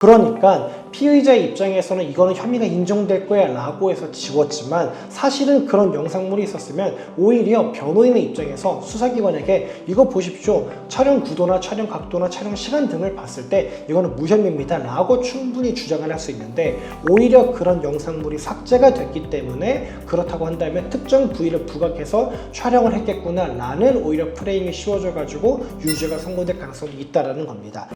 그러니까 피의자의 입장에서는 이거는 혐의가 인정될 거야 라고 해서 지웠지만 사실은 그런 영상물이 있었으면 오히려 변호인의 입장에서 수사기관에게 이거 보십시오, 촬영 구도나 촬영 각도나 촬영 시간 등을 봤을 때 이거는 무혐의입니다 라고 충분히 주장을 할 수 있는데, 오히려 그런 영상물이 삭제가 됐기 때문에 그렇다고 한다면 특정 부위를 부각해서 촬영을 했겠구나 라는 오히려 프레임이 씌워져 가지고 유죄가 선고될 가능성이 있다라는 겁니다.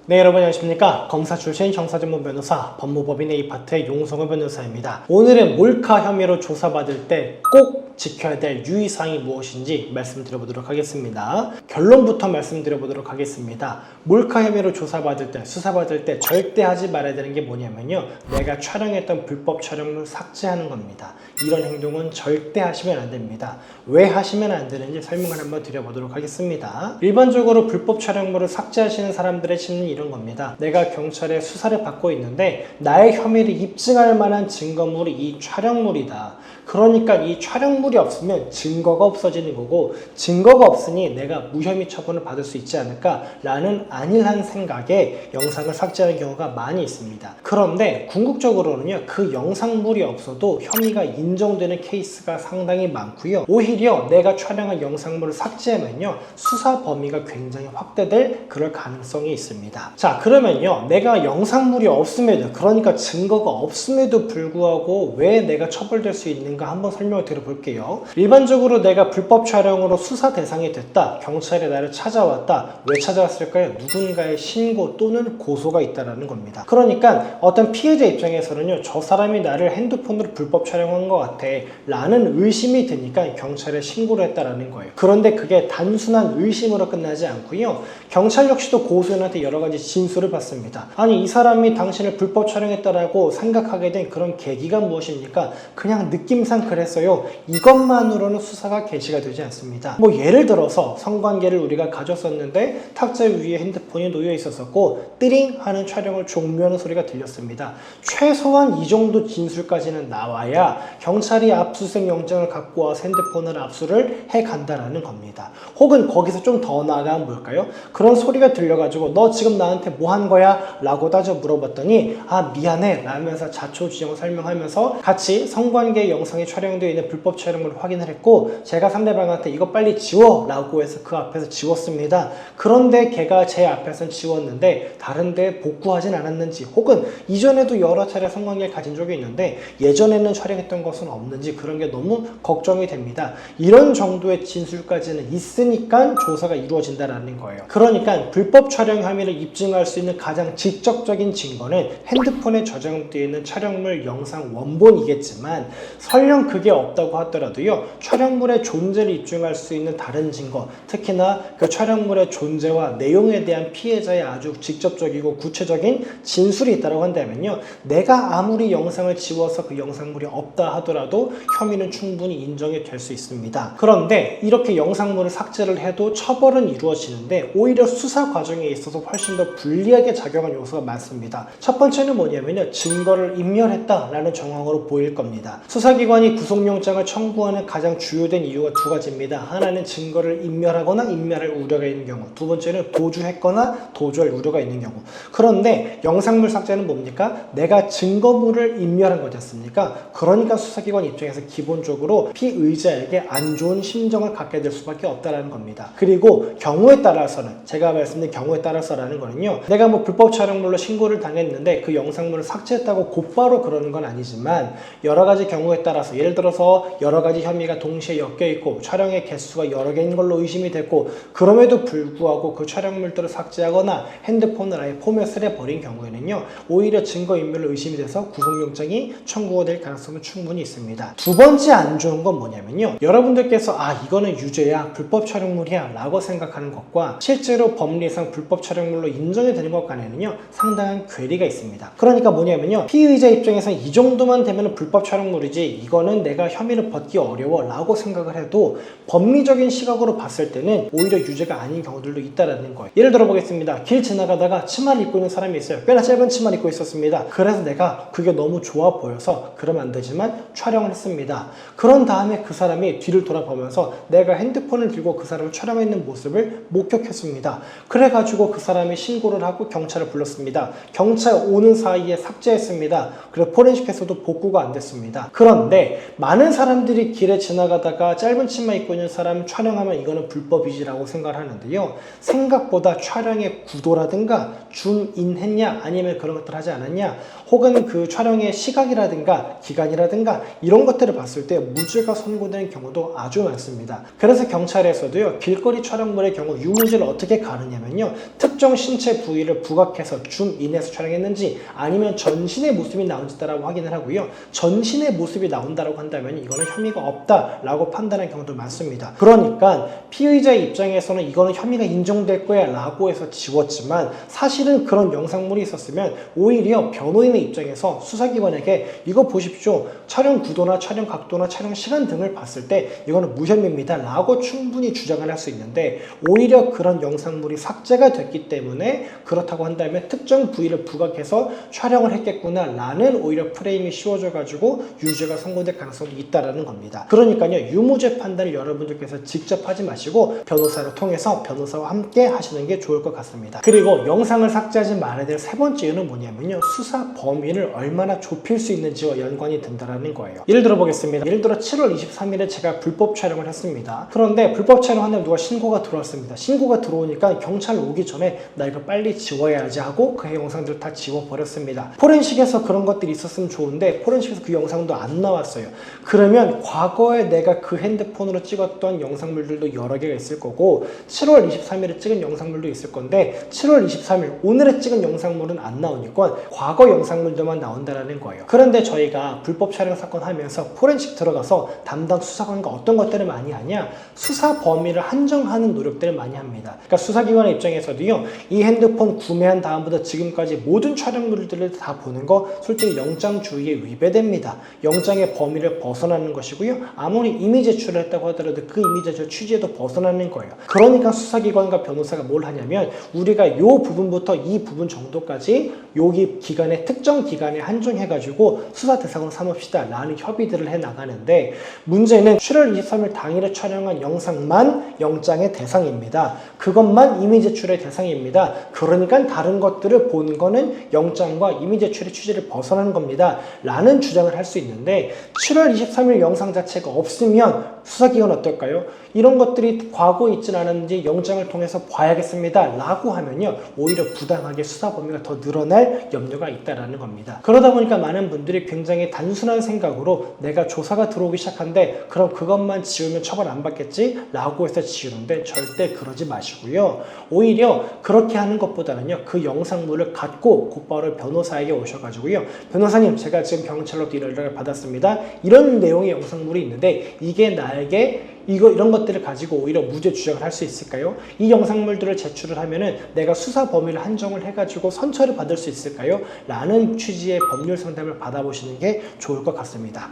네, 여러분 안녕하십니까. 검사 출신 형사전문 변호사 법무법인 A파트의 용성호 변호사입니다. 오늘은 몰카 혐의로 조사받을 때 꼭 지켜야 될 유의사항이 무엇인지 말씀드려보도록 하겠습니다. 결론부터 말씀드려보도록 하겠습니다. 몰카 혐의로 조사받을 때, 수사받을 때 절대 하지 말아야 되는 게 뭐냐면요, 내가 촬영했던 불법 촬영물 삭제하는 겁니다. 이런 행동은 절대 하시면 안 됩니다. 왜 하시면 안 되는지 설명을 한번 드려보도록 하겠습니다. 일반적으로 불법 촬영물을 삭제하시는 사람들의 심리는 이런 겁니다. 내가 경찰에 수사를 받고 있는데 나의 혐의를 입증할 만한 증거물이 이 촬영물이다. 그러니까 이 촬영물이 없으면 증거가 없어지는 거고, 증거가 없으니 내가 무혐의 처분을 받을 수 있지 않을까 라는 안일한 생각에 영상을 삭제하는 경우가 많이 있습니다. 그런데 궁극적으로는요, 그 영상물이 없어도 혐의가 인정되는 케이스가 상당히 많고요, 오히려 내가 촬영한 영상물을 삭제하면요 수사 범위가 굉장히 확대될 그럴 가능성이 있습니다. 자, 그러면요, 내가 영상물이 없음에도, 그러니까 증거가 없음에도 불구하고 왜 내가 처벌될 수 있는가 한번 설명을 드려볼게요. 일반적으로 내가 불법 촬영으로 수사 대상이 됐다, 경찰이 나를 찾아왔다. 왜 찾아왔을까요? 누군가의 신고 또는 고소가 있다라는 겁니다. 그러니까 어떤 피해자 입장에서는요, 저 사람이 나를 핸드폰으로 불법 촬영한 것 같아 라는 의심이 드니까 경찰에 신고를 했다라는 거예요. 그런데 그게 단순한 의심으로 끝나지 않고요, 경찰 역시도 고소인한테 여러 가지 진술을 받습니다. 아니, 이 사람이 당신을 불법 촬영했다라고 생각하게 된 그런 계기가 무엇입니까? 그냥 느낌상 그랬어요. 이것만으로는 수사가 개시가 되지 않습니다. 뭐 예를 들어서 성관계를 우리가 가졌었는데 탁자 위에 핸드폰이 놓여 있었었고 띠링 하는 촬영을 종료하는 소리가 들렸습니다. 최소한 이 정도 진술까지는 나와야 경찰이 압수수색 영장을 갖고 와서 핸드폰을 압수를 해간다라는 겁니다. 혹은 거기서 좀 더 나아가면 뭘까요? 그런 소리가 들려가지고 너 지금 나한테 뭐 한 거야? 라고 따져 물어봤더니 아, 미안해 라면서 자초지종을 설명하면서 같이 성관계 영상이 촬영되어 있는 불법 촬영물을 확인을 했고, 제가 상대방한테 이거 빨리 지워 라고 해서 그 앞에서 지웠습니다. 그런데 걔가 제 앞에서는 지웠는데 다른 데 복구하진 않았는지, 혹은 이전에도 여러 차례 성관계를 가진 적이 있는데 예전에는 촬영했던 것은 없는지, 그런 게 너무 걱정이 됩니다. 이런 정도의 진술까지는 있으니까 조사가 이루어진다는 거예요. 그러니까 불법 촬영 혐의를 입증할 수 있는 가장 직접적인 증거는 핸드폰에 저장되어 있는 촬영물 영상 원본이겠지만, 설령 그게 없다고 하더라도요, 촬영물의 존재를 입증할 수 있는 다른 증거, 특히나 그 촬영물의 존재와 내용에 대한 피해자의 아주 직접적이고 구체적인 진술이 있다고 한다면요, 내가 아무리 영상을 지워서 그 영상물이 없다 하더라도 혐의는 충분히 인정이 될 수 있습니다. 그런데 이렇게 영상물을 삭제를 해도 처벌은 이루어지는데 오히려 수사 과정에 있어서 훨씬 더 불리하게 작용한 요소가 많습니다. 첫 번째는 뭐냐면요, 증거를 인멸했다라는 정황으로 보일 겁니다. 수사기관이 구속영장을 청구하는 가장 주요된 이유가 두 가지입니다. 하나는 증거를 인멸하거나 인멸할 우려가 있는 경우, 두 번째는 도주했거나 도주할 우려가 있는 경우. 그런데 영상물 삭제는 뭡니까? 내가 증거물을 인멸한 거지 않습니까? 그러니까 수사기관 입장에서 기본적으로 피의자에게 안 좋은 심정을 갖게 될 수밖에 없다는 겁니다. 그리고 경우에 따라서는, 제가 말씀드린 경우에 따라서라는 거는요, 내가 뭐 불법 촬영물로 신고를 당했는데 그 영상물을 삭제했다고 곧바로 그러는 건 아니지만, 여러 가지 경우에 따라서, 예를 들어서 여러 가지 혐의가 동시에 엮여 있고 촬영의 개수가 여러 개인 걸로 의심이 됐고, 그럼에도 불구하고 그 촬영물들을 삭제하거나 핸드폰을 아예 포맷을 해버린 경우에는요, 오히려 증거인멸로 의심이 돼서 구속영장이 청구가 될 가능성은 충분히 있습니다. 두 번째 안 좋은 건 뭐냐면요, 여러분들께서 아, 이거는 유죄야, 불법 촬영물이야 라고 생각하는 것과 실제로 법리상 불법 촬영물로 인정이 되는 것 간에는요, 상당한 괴리가 있습니다. 그러니까 뭐냐면요, 피의자 입장에서 이 정도만 되면 불법 촬영물이지, 이거는 내가 혐의를 벗기 믿기 어려워 라고 생각을 해도 법리적인 시각으로 봤을 때는 오히려 유죄가 아닌 경우들도 있다라는 거예요. 예를 들어 보겠습니다. 길 지나가다가 치마를 입고 있는 사람이 있어요. 꽤나 짧은 치마를 입고 있었습니다. 그래서 내가 그게 너무 좋아 보여서 그러면 안 되지만 촬영을 했습니다. 그런 다음에 그 사람이 뒤를 돌아보면서 내가 핸드폰을 들고 그 사람을 촬영했는 모습을 목격했습니다. 그래가지고 그 사람이 신고를 하고 경찰을 불렀습니다. 경찰 오는 사이에 삭제했습니다. 그래서 포렌식에서도 복구가 안 됐습니다. 그런데 많은 사람들이 길에 지나가다가 짧은 치마 입고 있는 사람 촬영하면 이거는 불법이지라고 생각을 하는데요. 생각보다 촬영의 구도라든가 줌인했냐 아니면 그런 것들 하지 않았냐 혹은 그 촬영의 시각이라든가 기간이라든가 이런 것들을 봤을 때 무죄가 선고되는 경우도 아주 많습니다. 그래서 경찰에서도요 길거리 촬영물의 경우 유무죄를 어떻게 가르냐면요 특정 신체 부위를 부각해서 줌인해서 촬영했는지 아니면 전신의 모습이 나온지라고 확인을 하고요 전신의 모습이 나온다고 한다면 이거는 혐의가 없다라고 판단하는 경우도 많습니다. 그러니까 피의자의 입장에서는 이거는 혐의가 인정될 거야 라고 해서 지웠지만 사실은 그런 영상물이 있었으면 오히려 변호인의 입장에서 수사기관에게 이거 보십시오. 촬영 구도나 촬영 각도나 촬영 시간 등을 봤을 때 이거는 무혐의입니다 라고 충분히 주장을 할 수 있는데 오히려 그런 영상물이 삭제가 됐기 때문에 그렇다고 한다면 특정 부위를 부각해서 촬영을 했겠구나 라는 오히려 프레임이 씌워져 가지고 유죄가 선고될 가능성이 있다라는 겁니다. 그러니까요 유무죄 판단을 여러분들께서 직접 하지 마시고 변호사를 통해서 변호사와 함께 하시는 게 좋을 것 같습니다. 그리고 영상을 삭제하지 말아야 될 세 번째 이유는 뭐냐면요 수사 범위를 얼마나 좁힐 수 있는지와 연관이 된다라는 거예요. 예를 들어 보겠습니다. 예를 들어 7월 23일에 제가 불법 촬영을 했습니다. 그런데 불법 촬영하는데 누가 신고가 들어왔습니다. 신고가 들어오니까 경찰 오기 전에 나 이거 빨리 지워야지 하고 그 영상들을 다 지워버렸습니다. 포렌식에서 그런 것들이 있었으면 좋은데 포렌식에서 그 영상도 안 나왔어요. 그러면 과거에 내가 그 핸드폰으로 찍었던 영상물들도 여러 개가 있을 거고 7월 23일에 찍은 영상물도 있을 건데 7월 23일 오늘에 찍은 영상물은 안 나오니까 과거 영상물들만 나온다라는 거예요. 그런데 저희가 불법 촬영 사건 하면서 포렌식 들어가서 담당 수사관과 어떤 것들을 많이 하냐 수사 범위를 한정하는 노력들을 많이 합니다. 그러니까 수사기관의 입장에서도요 이 핸드폰 구매한 다음부터 지금까지 모든 촬영물들을 다 보는 거 솔직히 영장주의에 위배됩니다. 영장의 범위를 벗어나는 것이고요 아무리 이미 제출을 했다고 하더라도 그 이미 제출 취지에도 벗어나는 거예요. 그러니까 수사기관과 변호사가 뭘 하냐면 우리가 이 부분부터 이 부분 정도까지 여기 기간에 특정 기간에 한정해가지고 수사 대상으로 삼읍시다 라는 협의들을 해나가는데 문제는 7월 23일 당일에 촬영한 영상만 영장의 대상입니다. 그것만 이미 제출의 대상입니다. 그러니까 다른 것들을 보는 거는 영장과 이미 제출의 취지를 벗어나는 겁니다 라는 주장을 할 수 있는데 7월 23일 영상 자체가 없으면 수사기관 어떨까요? 이런 것들이 과거에 있진 않았는지 영장을 통해서 봐야겠습니다 라고 하면요 오히려 부당하게 수사 범위가 더 늘어날 염려가 있다라는 겁니다. 그러다 보니까 많은 분들이 굉장히 단순한 생각으로 내가 조사가 들어오기 시작한데 그럼 그것만 지우면 처벌 안 받겠지? 라고 해서 지우는데 절대 그러지 마시고요. 오히려 그렇게 하는 것보다는요 그 영상물을 갖고 곧바로 변호사에게 오셔가지고요 변호사님 제가 지금 경찰로 연락을 받았습니다. 이런 내용의 영상물이 있는데 이게 나에게 이런 것들을 가지고 오히려 무죄 주장을 할 수 있을까요? 이 영상물들을 제출을 하면은 내가 수사 범위를 한정을 해가지고 선처를 받을 수 있을까요? 라는 취지의 법률 상담을 받아보시는 게 좋을 것 같습니다.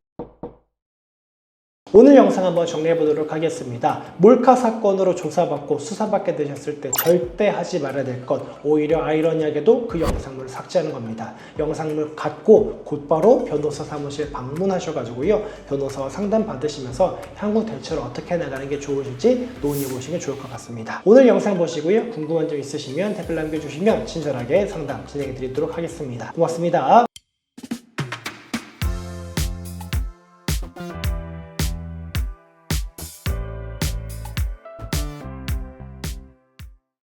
오늘 영상 한번 정리해 보도록 하겠습니다. 몰카 사건으로 조사받고 수사받게 되셨을 때 절대 하지 말아야 될 것 오히려 아이러니하게도 그 영상물을 삭제하는 겁니다. 영상물 갖고 곧바로 변호사 사무실 방문하셔가지고요 변호사와 상담 받으시면서 향후 대처를 어떻게 나가는 게 좋으실지 논의해 보시는 게 좋을 것 같습니다. 오늘 영상 보시고요 궁금한 점 있으시면 댓글 남겨주시면 친절하게 상담 진행해 드리도록 하겠습니다. 고맙습니다.